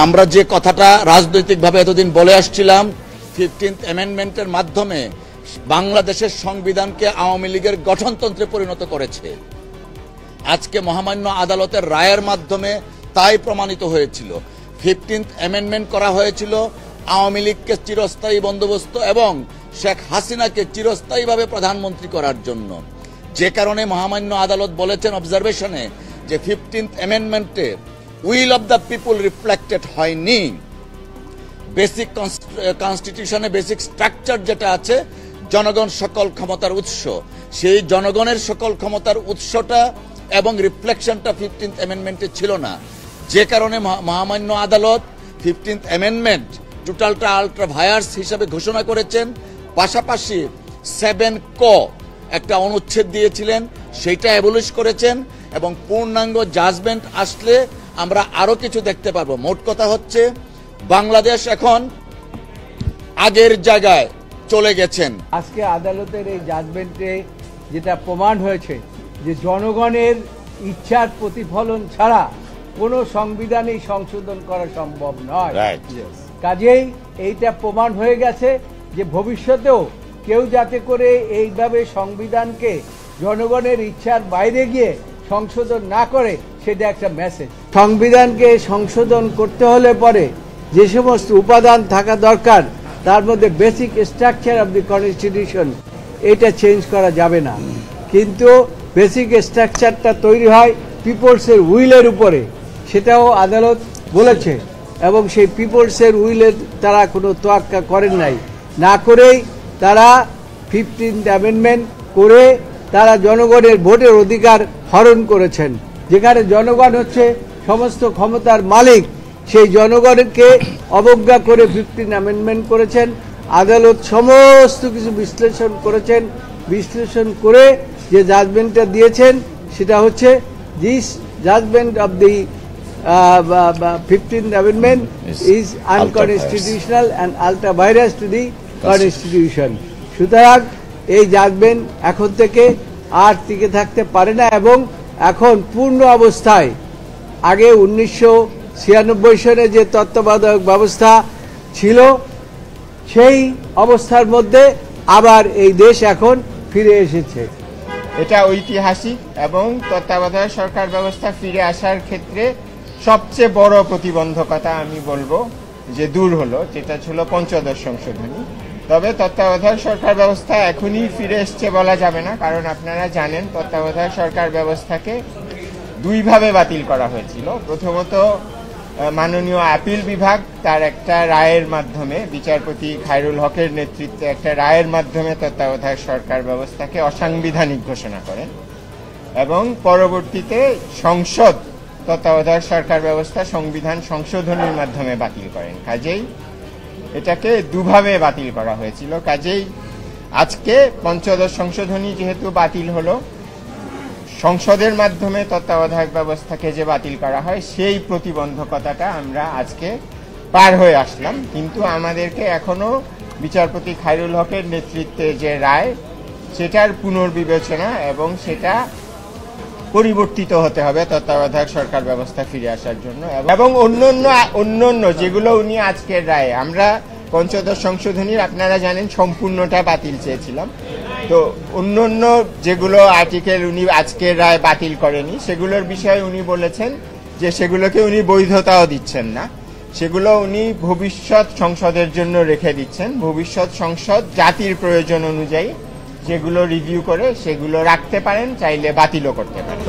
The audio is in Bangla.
আমরা যে কথাটা রাজনৈতিকভাবে এতদিন বলে আসছিলাম 15th অ্যামেন্ডমেন্টের মাধ্যমে বাংলাদেশের সংবিধানকে আওয়ামী লীগের গঠনতন্ত্রে পরিণত করেছে। আজকে মহামান্য আদালতের রায়ের মাধ্যমে তাই প্রমাণিত হয়েছিল। 15th অ্যামেন্ডমেন্ট করা হয়েছিল আওয়ামী লীগকে চিরস্থায়ী বন্দোবস্ত এবং শেখ হাসিনাকে চিরস্থায়ীভাবে প্রধানমন্ত্রী করার জন্য। যে কারণে মহামান্য আদালত বলেছেন অবজারভেশনে যে 15th অ্যামেন্ডমেন্টে will of the people reflected হয়নি। বেসিক কনস্টিটিউশনে বেসিক স্ট্রাকচার যেটা আছে জনগণ সকল ক্ষমতার উৎস, সেই জনগণের সকল ক্ষমতার উৎসটা এবং রিফ্লেকশনটা 15th অ্যামেন্ডমেন্টে ছিল না। যে কারণে মহামান্য আদালত 15th অ্যামেন্ডমেন্ট টোটালটা আল্ট্রা ভায়ার্স হিসাবে ঘোষণা করেছেন। পাশাপাশি 7 ক একটা অনুচ্ছেদ দিয়েছিলেন, সেটা অ্যাবলিশ করেছেন এবং পূর্ণাঙ্গ জাজমেন্ট আসলে আমরা আরো কিছু দেখতে পারবো। মোট কথা হচ্ছে বাংলাদেশ এখন আগের জায়গায় চলে গেছেন। আজকে আদালতের এই জাজমেন্টে যেটা প্রমাণ হয়েছে যে জনগণের ইচ্ছার প্রতিফলন ছাড়া কোনো সংবিধানই সংশোধন করা সম্ভব নয়। কাজেই এইটা প্রমাণ হয়ে গেছে যে ভবিষ্যতেও কেউ যাতে করে এইভাবে সংবিধানকে জনগণের ইচ্ছার বাইরে গিয়ে সংশোধন না করে সেটা একটা মেসেজ। সংবিধানকে সংশোধন করতে হলে পরে যে সমস্ত উপাদান থাকা দরকার তার মধ্যে basic structure of the constitution এটা চেঞ্জ করা যাবে না, কিন্তু বেসিক স্ট্রাকচারটা তৈরি হয় পিপলসের উইলের উপরে, সেটাও আদালত বলেছে এবং সেই পিপলসের উইলের তারা কোনো তোয়াক্কা করেন নাই, না করেই তারা 15th অ্যামেন্ডমেন্ট করে তারা জনগণের ভোটের অধিকার হরণ করেছেন। যেখানে জনগণ হচ্ছে সমস্ত ক্ষমতার মালিক, সেই জনগণকে অবজ্ঞা করে 15th অ্যামেন্ডমেন্ট করেছেন। আদালত সমস্ত কিছু বিশ্লেষণ করেছেন, বিশ্লেষণ করে যে জাজমেন্টটা দিয়েছেন সেটা হচ্ছে this judgement of the 15th amendment is unconstitutional and ultra vires to the constitution. সুতরাং এই জাজমেন্ট এখন থেকে আর টিকে থাকতে পারে না এবং এখন পূর্ণ অবস্থায় আগে 1996 সনে যে তত্ত্বাবধায়ক ব্যবস্থা ছিল সেই অবস্থার মধ্যে আবার এই দেশ এখন ফিরে এসেছে। এটা ঐতিহাসিক এবং তত্ত্বাবধায়ক সরকার ব্যবস্থা ফিরে আসার ক্ষেত্রে সবচেয়ে বড় প্রতিবন্ধকতা আমি বলবো যে দূর হলো, যেটা ছিল পঞ্চদশ সংশোধনী। তবে তত্ত্বাবধায়ক সরকার ব্যবস্থা এখনই ফিরে এসছে বলা যাবে না, কারণ আপনারা জানেন তত্ত্বাবধায়ক সরকার ব্যবস্থাকে দুইভাবে বাতিল করা হয়েছিল। প্রথমত মাননীয় আপিল বিভাগ তার একটা রায়ের মাধ্যমে, বিচারপতি খায়রুল হকের নেতৃত্বে একটা রায়ের মাধ্যমে তত্ত্বাবধায়ক সরকার ব্যবস্থাকে অসাংবিধানিক ঘোষণা করেন এবং পরবর্তীতে সংসদ তত্ত্বাবধায়ক সরকার ব্যবস্থা সংবিধান সংশোধনীর মাধ্যমে বাতিল করেন। কাজেই এটাকে দুভাবে বাতিল করা হয়েছিল। কাজেই আজকে পঞ্চদশ সংশোধনী যেহেতু বাতিল হলো, সংসদের মাধ্যমে তত্ত্বাবধায়ক ব্যবস্থাকে যে বাতিল করা হয় সেই প্রতিবন্ধকতাটা আমরা আজকে পার হয়ে আসলাম। কিন্তু আমাদেরকে এখনো বিচারপতি খায়রুল হকের নেতৃত্বে যে রায় সেটার পুনর্বিবেচনা এবং সেটা পরিবর্তিত হতে হবে তত্ত্বাবধায়ক সরকার ব্যবস্থা ফিরে আসার জন্য এবং অন্যান্য যেগুলো উনি আজকের রায়ে, আমরা পঞ্চদশ সংশোধনীর আপনারা জানেন সম্পূর্ণটা বাতিল চেয়েছিলাম, তো অন্যান্য যেগুলো আর্টিকেল উনি আজকের রায় বাতিল করেনি সেগুলোর বিষয়ে উনি বলেছেন যে সেগুলোকে উনি বৈধতাও দিচ্ছেন না, সেগুলো উনি ভবিষ্যৎ সংসদের জন্য রেখে দিচ্ছেন। ভবিষ্যৎ সংসদ জাতির প্রয়োজন অনুযায়ী যেগুলো রিভিউ করে সেগুলো রাখতে পারেন, চাইলে বাতিলও করতে পারেন।